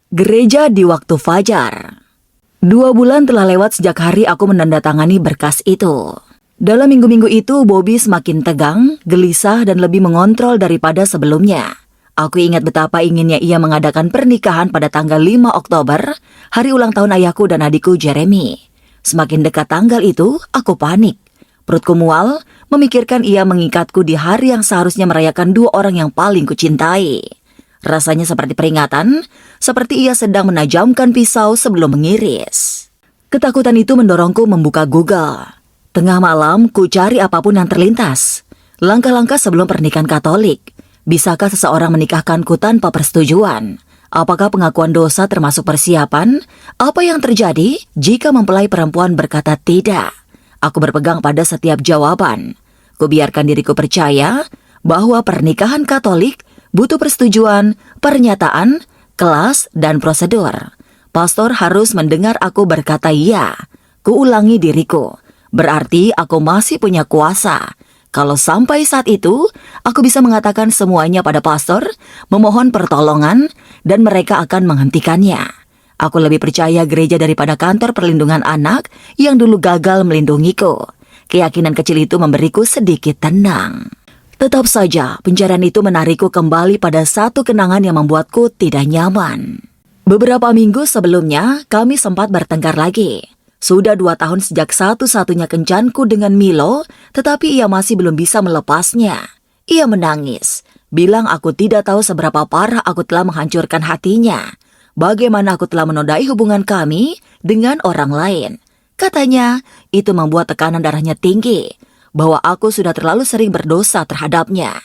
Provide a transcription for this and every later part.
Gereja di waktu fajar. 2 bulan telah lewat sejak hari aku menandatangani berkas itu. Dalam minggu-minggu itu, Bobby semakin tegang, gelisah, dan lebih mengontrol daripada sebelumnya. Aku ingat betapa inginnya ia mengadakan pernikahan pada tanggal 5 Oktober, hari ulang tahun ayahku dan adikku Jeremy. Semakin dekat tanggal itu, aku panik. Perutku mual, memikirkan ia mengikatku di hari yang seharusnya merayakan 2 orang yang paling kucintai. Rasanya seperti peringatan, seperti ia sedang menajamkan pisau sebelum mengiris. Ketakutan itu mendorongku membuka Google. Tengah malam, ku cari apapun yang terlintas. Langkah-langkah sebelum pernikahan Katolik. Bisakah seseorang menikahkanku tanpa persetujuan? Apakah pengakuan dosa termasuk persiapan? Apa yang terjadi jika mempelai perempuan berkata tidak? Aku berpegang pada setiap jawaban. Ku biarkan diriku percaya bahwa pernikahan Katolik butuh persetujuan, pernyataan, kelas, dan prosedur. Pastor harus mendengar aku berkata iya. Kuulangi diriku. Berarti aku masih punya kuasa. Kalau sampai saat itu, aku bisa mengatakan semuanya pada pastor, memohon pertolongan, dan mereka akan menghentikannya. Aku lebih percaya gereja daripada kantor perlindungan anak yang dulu gagal melindungiku. Keyakinan kecil itu memberiku sedikit tenang. Tetap saja, pencarian itu menarikku kembali pada satu kenangan yang membuatku tidak nyaman. Beberapa minggu sebelumnya, kami sempat bertengkar lagi. Sudah 2 tahun sejak satu-satunya kencanku dengan Milo, tetapi ia masih belum bisa melepasnya. Ia menangis, bilang aku tidak tahu seberapa parah aku telah menghancurkan hatinya. Bagaimana aku telah menodai hubungan kami dengan orang lain. Katanya, itu membuat tekanan darahnya tinggi, bahwa aku sudah terlalu sering berdosa terhadapnya.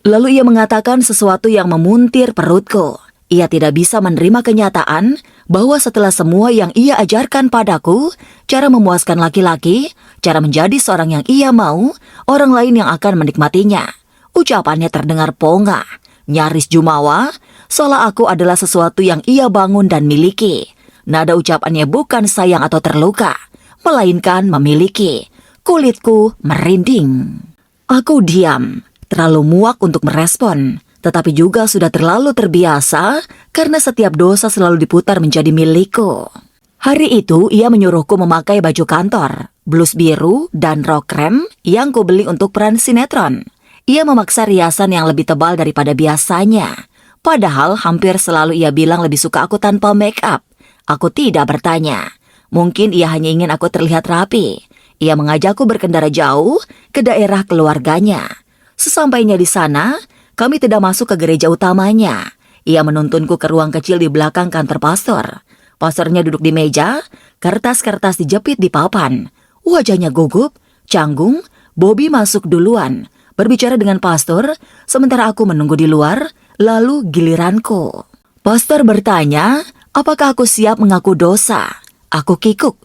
Lalu ia mengatakan sesuatu yang memuntir perutku. Ia tidak bisa menerima kenyataan bahwa setelah semua yang ia ajarkan padaku, cara memuaskan laki-laki, cara menjadi seorang yang ia mau, orang lain yang akan menikmatinya. Ucapannya terdengar pongah, nyaris jumawa, seolah aku adalah sesuatu yang ia bangun dan miliki. Nada ucapannya bukan sayang atau terluka, melainkan memiliki. Kulitku merinding. Aku diam, terlalu muak untuk merespon, tetapi juga sudah terlalu terbiasa karena setiap dosa selalu diputar menjadi milikku. Hari itu ia menyuruhku memakai baju kantor, blus biru dan rok krem yang kubeli untuk peran sinetron. Ia memaksa riasan yang lebih tebal daripada biasanya. Padahal hampir selalu ia bilang lebih suka aku tanpa make up. Aku tidak bertanya. Mungkin ia hanya ingin aku terlihat rapi. Ia mengajakku berkendara jauh ke daerah keluarganya. Sesampainya di sana, kami tidak masuk ke gereja utamanya. Ia menuntunku ke ruang kecil di belakang kantor pastor. Pastornya duduk di meja, kertas-kertas dijepit di papan. Wajahnya gugup, canggung. Bobby masuk duluan, berbicara dengan pastor, sementara aku menunggu di luar, lalu giliranku. Pastor bertanya, apakah aku siap mengaku dosa? Aku kikuk.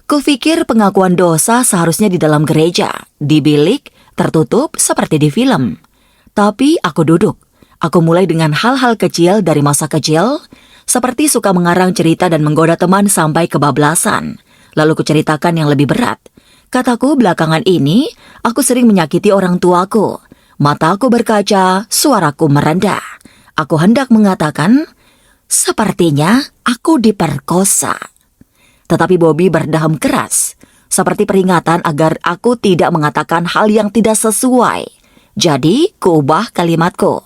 Kupikir pengakuan dosa seharusnya di dalam gereja, di bilik, tertutup seperti di film. Tapi aku duduk. Aku mulai dengan hal-hal kecil dari masa kecil, seperti suka mengarang cerita dan menggoda teman sampai kebablasan. Lalu kuceritakan yang lebih berat. Kataku belakangan ini, aku sering menyakiti orang tuaku. Mataku berkaca, suaraku merendah. Aku hendak mengatakan, sepertinya aku diperkosa. Tetapi Bobby berdaham keras, seperti peringatan agar aku tidak mengatakan hal yang tidak sesuai. Jadi, kuubah kalimatku.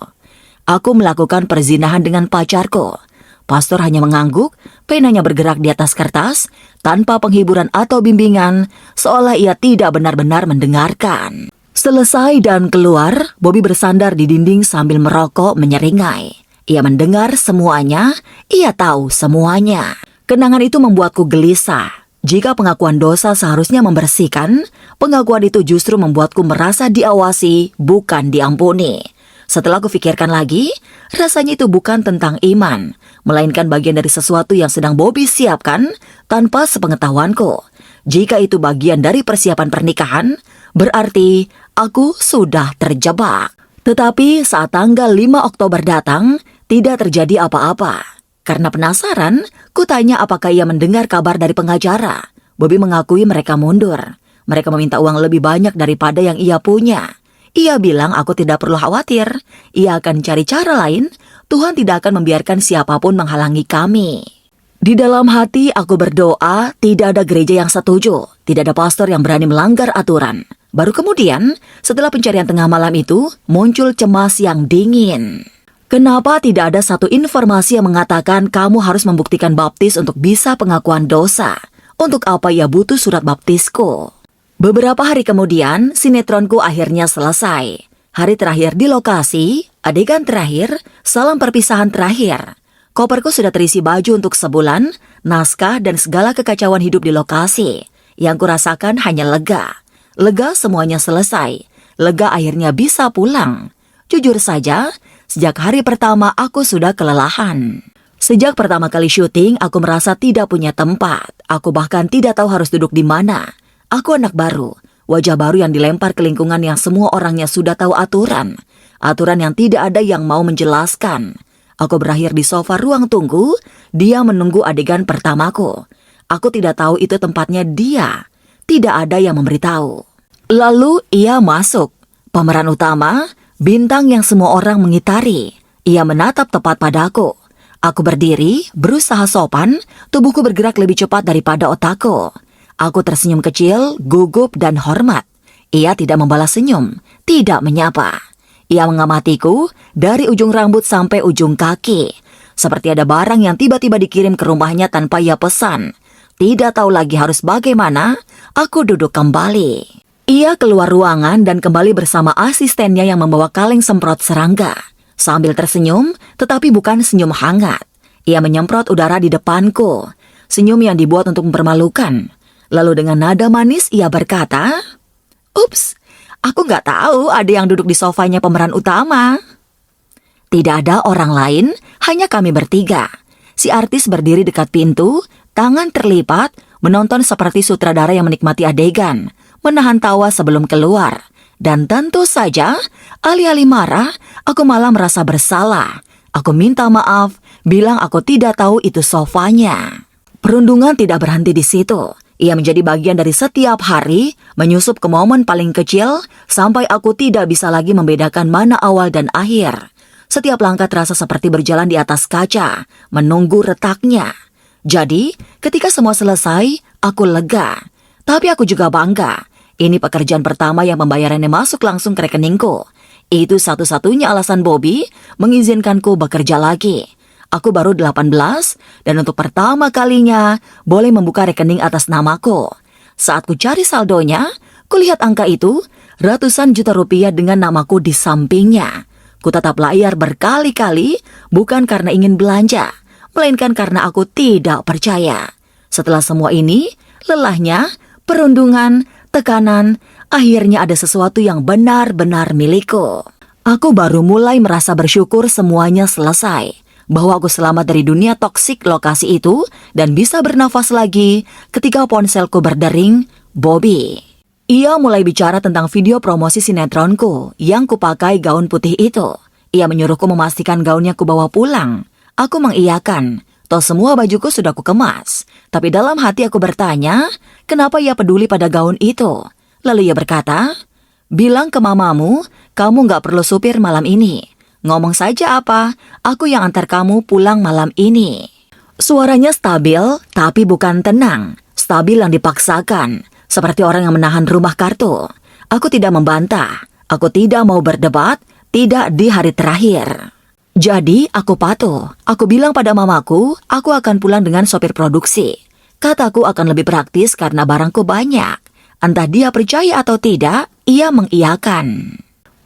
Aku melakukan perzinahan dengan pacarku. Pastor hanya mengangguk, penanya bergerak di atas kertas, tanpa penghiburan atau bimbingan, seolah ia tidak benar-benar mendengarkan. Selesai dan keluar, Bobby bersandar di dinding sambil merokok menyeringai. Ia mendengar semuanya, ia tahu semuanya. Kenangan itu membuatku gelisah. Jika pengakuan dosa seharusnya membersihkan, pengakuan itu justru membuatku merasa diawasi, bukan diampuni. Setelah kupikirkan lagi, rasanya itu bukan tentang iman, melainkan bagian dari sesuatu yang sedang Bobby siapkan tanpa sepengetahuanku. Jika itu bagian dari persiapan pernikahan, berarti aku sudah terjebak. Tetapi saat tanggal 5 Oktober datang, tidak terjadi apa-apa. Karena penasaran, kutanya apakah ia mendengar kabar dari pengacara. Bobby mengakui mereka mundur. Mereka meminta uang lebih banyak daripada yang ia punya. Ia bilang aku tidak perlu khawatir. Ia akan cari cara lain Tuhan tidak akan membiarkan siapapun menghalangi kami. Di dalam hati aku berdoa, tidak ada gereja yang setuju, tidak ada pastor yang berani melanggar aturan. Baru kemudian, setelah pencarian tengah malam itu, muncul cemas yang dingin. Kenapa tidak ada satu informasi yang mengatakan kamu harus membuktikan baptis untuk bisa pengakuan dosa? Untuk apa ia butuh surat baptisku? Beberapa hari kemudian, sinetronku akhirnya selesai. Hari terakhir di lokasi, adegan terakhir, salam perpisahan terakhir. Koperku sudah terisi baju untuk sebulan, naskah dan segala kekacauan hidup di lokasi. Yang kurasakan hanya lega. Lega semuanya selesai. Lega akhirnya bisa pulang. Jujur saja, sejak hari pertama aku sudah kelelahan. Sejak pertama kali syuting, aku merasa tidak punya tempat. Aku bahkan tidak tahu harus duduk di mana. Aku anak baru, wajah baru yang dilempar ke lingkungan yang semua orangnya sudah tahu aturan. Aturan yang tidak ada yang mau menjelaskan. Aku berakhir di sofa ruang tunggu, dia menunggu adegan pertamaku. Aku tidak tahu itu tempatnya dia. Tidak ada yang memberitahu. Lalu ia masuk. Pemeran utama, bintang yang semua orang mengitari. Ia menatap tepat padaku. Aku berdiri, berusaha sopan, tubuhku bergerak lebih cepat daripada otakku. Aku tersenyum kecil, gugup dan hormat. Ia tidak membalas senyum, tidak menyapa. Ia mengamatiku dari ujung rambut sampai ujung kaki. Seperti ada barang yang tiba-tiba dikirim ke rumahnya tanpa ia pesan. Tidak tahu lagi harus bagaimana, aku duduk kembali. Ia keluar ruangan dan kembali bersama asistennya yang membawa kaleng semprot serangga. Sambil tersenyum, tetapi bukan senyum hangat. Ia menyemprot udara di depanku. Senyum yang dibuat untuk mempermalukan. Lalu dengan nada manis ia berkata, "Ups, aku nggak tahu ada yang duduk di sofanya pemeran utama." Tidak ada orang lain, hanya kami bertiga. Si artis berdiri dekat pintu, tangan terlipat, menonton seperti sutradara yang menikmati adegan, menahan tawa sebelum keluar. Dan tentu saja, alih-alih marah, aku malah merasa bersalah. Aku minta maaf, bilang aku tidak tahu itu sofanya. Perundungan tidak berhenti di situ. Ia menjadi bagian dari setiap hari, menyusup ke momen paling kecil, sampai aku tidak bisa lagi membedakan mana awal dan akhir. Setiap langkah terasa seperti berjalan di atas kaca, menunggu retaknya. Jadi, ketika semua selesai, aku lega. Tapi aku juga bangga. Ini pekerjaan pertama yang pembayarannya masuk langsung ke rekeningku. Itu satu-satunya alasan Bobby mengizinkanku bekerja lagi. Aku baru 18 dan untuk pertama kalinya boleh membuka rekening atas namaku. Saat ku cari saldonya, kulihat angka itu ratusan juta rupiah dengan namaku di sampingnya. Ku tatap layar berkali-kali bukan karena ingin belanja, melainkan karena aku tidak percaya. Setelah semua ini, lelahnya, perundungan, tekanan, akhirnya ada sesuatu yang benar-benar milikku. Aku baru mulai merasa bersyukur semuanya selesai. Bahwa aku selamat dari dunia toksik lokasi itu dan bisa bernafas lagi ketika ponselku berdering, Bobby. Ia mulai bicara tentang video promosi sinetronku yang kupakai gaun putih itu. Ia menyuruhku memastikan gaunnya kubawa pulang. Aku mengiyakan, toh semua bajuku sudah kukemas. Tapi dalam hati aku bertanya, kenapa ia peduli pada gaun itu? Lalu ia berkata, "Bilang ke mamamu, kamu gak perlu supir malam ini. Ngomong saja apa, aku yang antar kamu pulang malam ini." Suaranya stabil, tapi bukan tenang. Stabil yang dipaksakan, seperti orang yang menahan rumah kartu. Aku tidak membantah, aku tidak mau berdebat, tidak di hari terakhir. Jadi, aku patuh. Aku bilang pada mamaku, aku akan pulang dengan sopir produksi. Kataku akan lebih praktis karena barangku banyak. Entah dia percaya atau tidak, ia mengiyakan.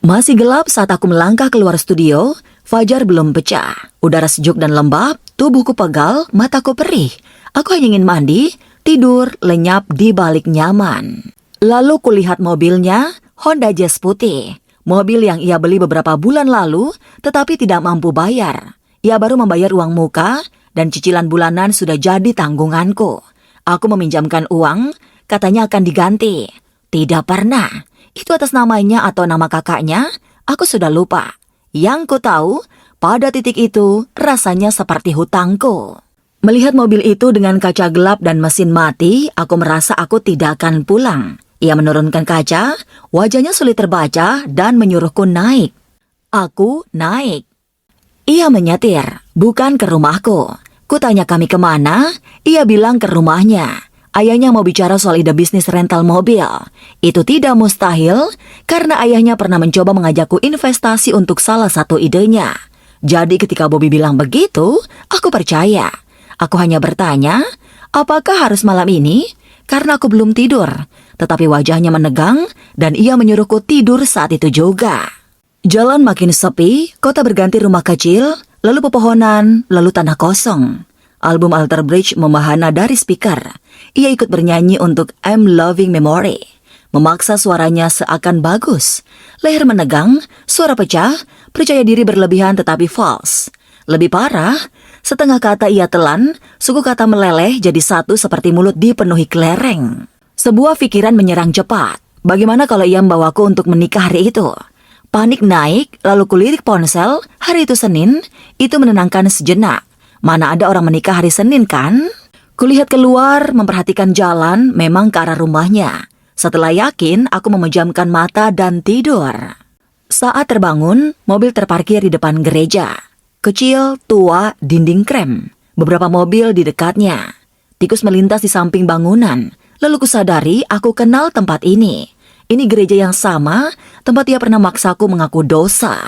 Masih gelap saat aku melangkah keluar studio, fajar belum pecah. Udara sejuk dan lembab, tubuhku pegal, mataku perih. Aku hanya ingin mandi, tidur, lenyap di balik nyaman. Lalu kulihat mobilnya, Honda Jazz putih. Mobil yang ia beli beberapa bulan lalu, tetapi tidak mampu bayar. Ia baru membayar uang muka, dan cicilan bulanan sudah jadi tanggunganku. Aku meminjamkan uang, katanya akan diganti. Tidak pernah. Itu atas namanya atau nama kakaknya, aku sudah lupa. Yang ku tahu, pada titik itu rasanya seperti hutangku. Melihat mobil itu dengan kaca gelap dan mesin mati, aku merasa aku tidak akan pulang. Ia menurunkan kaca, wajahnya sulit terbaca dan menyuruhku naik. Aku naik. Ia menyetir, bukan ke rumahku. Kutanya kami kemana, ia bilang ke rumahnya. Ayahnya mau bicara soal ide bisnis rental mobil. Itu tidak mustahil, karena ayahnya pernah mencoba mengajakku investasi untuk salah satu idenya. Jadi ketika Bobby bilang begitu, aku percaya. Aku hanya bertanya, apakah harus malam ini? Karena aku belum tidur. Tetapi wajahnya menegang, dan ia menyuruhku tidur saat itu juga. Jalan makin sepi, kota berganti rumah kecil, lalu pepohonan, lalu tanah kosong. Album Alter Bridge membahana dari speaker. Ia ikut bernyanyi untuk I'm Loving Memory. Memaksa suaranya seakan bagus. Leher menegang, suara pecah, percaya diri berlebihan tetapi false. Lebih parah, setengah kata ia telan, suku kata meleleh jadi satu seperti mulut dipenuhi kelereng. Sebuah pikiran menyerang cepat. Bagaimana kalau ia membawaku untuk menikah hari itu? Panik naik, lalu kulirik ponsel, hari itu Senin, itu menenangkan sejenak. Mana ada orang menikah hari Senin kan? Kulihat keluar, memperhatikan jalan, memang ke arah rumahnya. Setelah yakin, aku memejamkan mata dan tidur. Saat terbangun, mobil terparkir di depan gereja. Kecil, tua, dinding krem. Beberapa mobil di dekatnya. Tikus melintas di samping bangunan. Lalu kusadari aku kenal tempat ini. Ini gereja yang sama, tempat ia pernah maksaku mengaku dosa.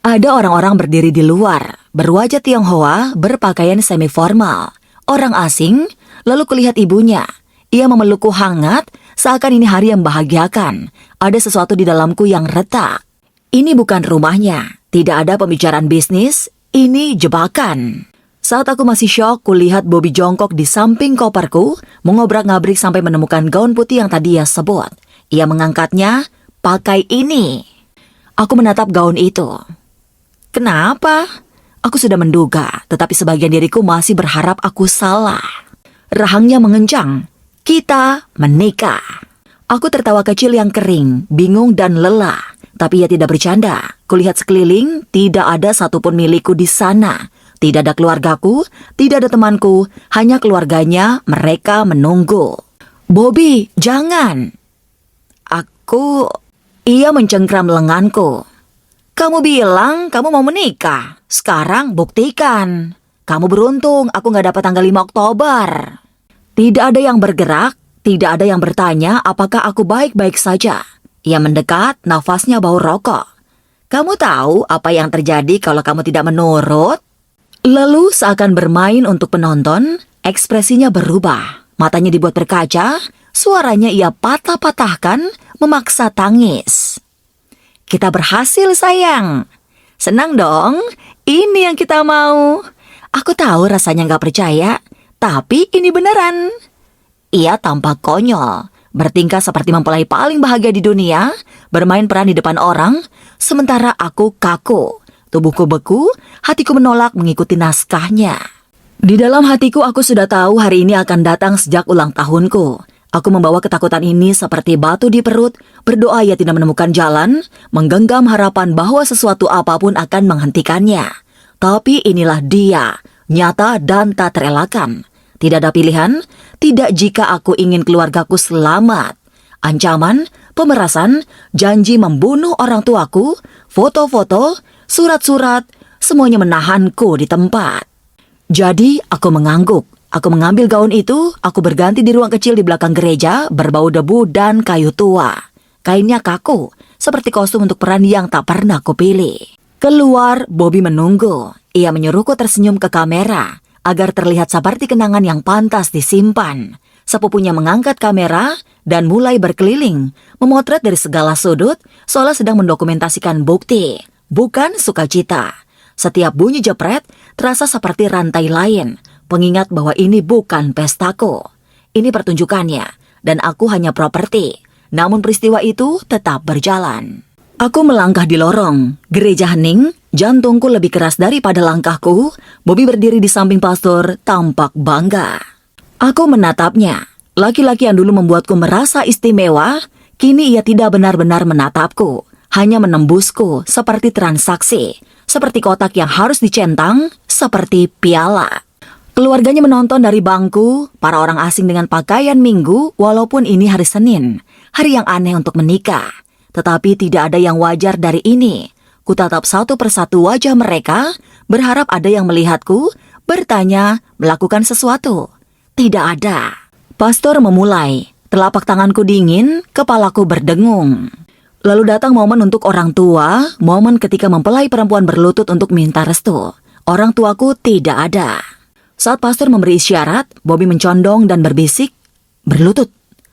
Ada orang-orang berdiri di luar, berwajah Tionghoa, berpakaian semi-formal. Orang asing, lalu kulihat ibunya. Ia memelukku hangat, seakan ini hari yang membahagiakan. Ada sesuatu di dalamku yang retak. Ini bukan rumahnya, tidak ada pembicaraan bisnis, ini jebakan. Saat aku masih syok, kulihat Bobby jongkok di samping koperku, mengobrak-ngabrik sampai menemukan gaun putih yang tadi ia sebut. Ia mengangkatnya, pakai ini. Aku menatap gaun itu. Kenapa? Aku sudah menduga, tetapi sebagian diriku masih berharap aku salah. Rahangnya mengencang. Kita menikah. Aku tertawa kecil yang kering, bingung dan lelah. Tapi ia tidak bercanda. Kulihat sekeliling, tidak ada satupun milikku di sana. Tidak ada keluargaku, tidak ada temanku, hanya keluarganya, mereka menunggu. Bobby, jangan. Ia mencengkram lenganku. Kamu bilang kamu mau menikah. Sekarang buktikan. Kamu beruntung aku gak dapat tanggal 5 Oktober. Tidak ada yang bergerak, tidak ada yang bertanya apakah aku baik-baik saja. Ia mendekat, nafasnya bau rokok. Kamu tahu apa yang terjadi kalau kamu tidak menurut? Lalu seakan bermain untuk penonton, ekspresinya berubah. Matanya dibuat berkaca, suaranya ia patah-patahkan, memaksa tangis. Kita berhasil sayang. Senang dong, ini yang kita mau. Aku tahu rasanya gak percaya, tapi ini beneran. Ia tampak konyol, bertingkah seperti mempelai paling bahagia di dunia, bermain peran di depan orang, sementara aku kaku. Tubuhku beku, hatiku menolak mengikuti naskahnya. Di dalam hatiku aku sudah tahu hari ini akan datang sejak ulang tahunku. Aku membawa ketakutan ini seperti batu di perut, berdoa ia tidak menemukan jalan, menggenggam harapan bahwa sesuatu apapun akan menghentikannya. Tapi inilah dia, nyata dan tak terelakkan. Tidak ada pilihan, tidak jika aku ingin keluargaku selamat. Ancaman, pemerasan, janji membunuh orang tuaku, foto-foto, surat-surat, semuanya menahanku di tempat. Jadi aku mengangguk. Aku mengambil gaun itu, aku berganti di ruang kecil di belakang gereja, berbau debu dan kayu tua. Kainnya kaku, seperti kostum untuk peran yang tak pernah kupilih. Keluar, Bobby menunggu. Ia menyuruhku tersenyum ke kamera, agar terlihat seperti kenangan yang pantas disimpan. Sepupunya mengangkat kamera dan mulai berkeliling, memotret dari segala sudut, seolah sedang mendokumentasikan bukti, bukan sukacita. Setiap bunyi jepret terasa seperti rantai lain, pengingat bahwa ini bukan pestaku. Ini pertunjukannya, dan aku hanya properti. Namun peristiwa itu tetap berjalan. Aku melangkah di lorong, gereja hening, jantungku lebih keras daripada langkahku. Bobby berdiri di samping pastor, tampak bangga. Aku menatapnya. Laki-laki yang dulu membuatku merasa istimewa, kini ia tidak benar-benar menatapku. Hanya menembusku seperti transaksi, seperti kotak yang harus dicentang, seperti piala. Keluarganya menonton dari bangku, para orang asing dengan pakaian minggu, walaupun ini hari Senin, hari yang aneh untuk menikah. Tetapi tidak ada yang wajar dari ini. Kutatap satu persatu wajah mereka, berharap ada yang melihatku, bertanya, melakukan sesuatu. Tidak ada. Pastor memulai. Telapak tanganku dingin, kepalaku berdengung. Lalu datang momen untuk orang tua, momen ketika mempelai perempuan berlutut untuk minta restu. Orang tuaku tidak ada. Saat pastor memberi isyarat, Bobby mencondong dan berbisik, "Berlutut,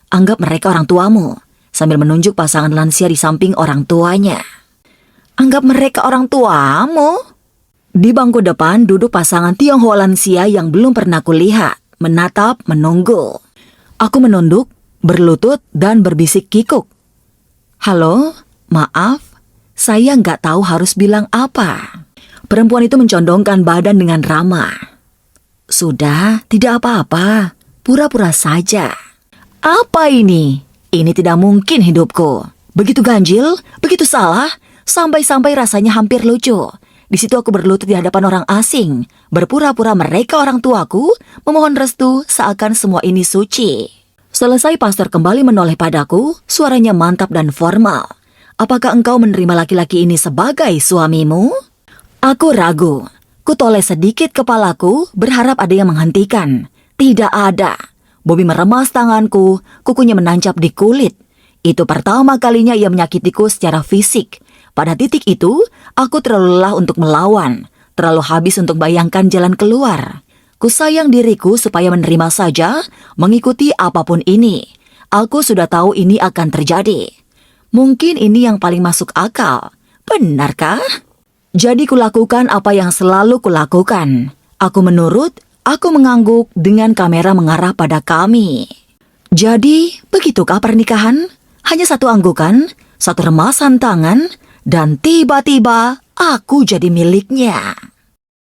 anggap mereka orang tuamu," sambil menunjuk pasangan lansia di samping orang tuanya. "Anggap mereka orang tuamu?" Di bangku depan duduk pasangan Tionghoa lansia yang belum pernah kulihat, menatap, menunggu. Aku menunduk, berlutut, dan berbisik kikuk. "Halo, maaf, saya nggak tahu harus bilang apa." Perempuan itu mencondongkan badan dengan ramah. "Sudah, tidak apa-apa, pura-pura saja." "Apa ini? Ini tidak mungkin hidupku. Begitu ganjil, begitu salah, sampai-sampai rasanya hampir lucu. Di situ aku berlutut di hadapan orang asing, berpura-pura mereka orang tuaku, memohon restu seakan semua ini suci." Selesai pastor kembali menoleh padaku, suaranya mantap dan formal. "Apakah engkau menerima laki-laki ini sebagai suamimu?" Aku ragu. Kutoleh sedikit kepalaku, berharap ada yang menghentikan. Tidak ada. Bobby meremas tanganku, kukunya menancap di kulit. Itu pertama kalinya ia menyakitiku secara fisik. Pada titik itu, aku terlalu lelah untuk melawan, terlalu habis untuk bayangkan jalan keluar. Kusayang diriku supaya menerima saja, mengikuti apapun ini. Aku sudah tahu ini akan terjadi. Mungkin ini yang paling masuk akal. Benarkah? Jadi kulakukan apa yang selalu kulakukan. Aku menurut, aku mengangguk dengan kamera mengarah pada kami. Jadi, begitukah pernikahan? Hanya satu anggukan, satu remasan tangan, dan tiba-tiba aku jadi miliknya.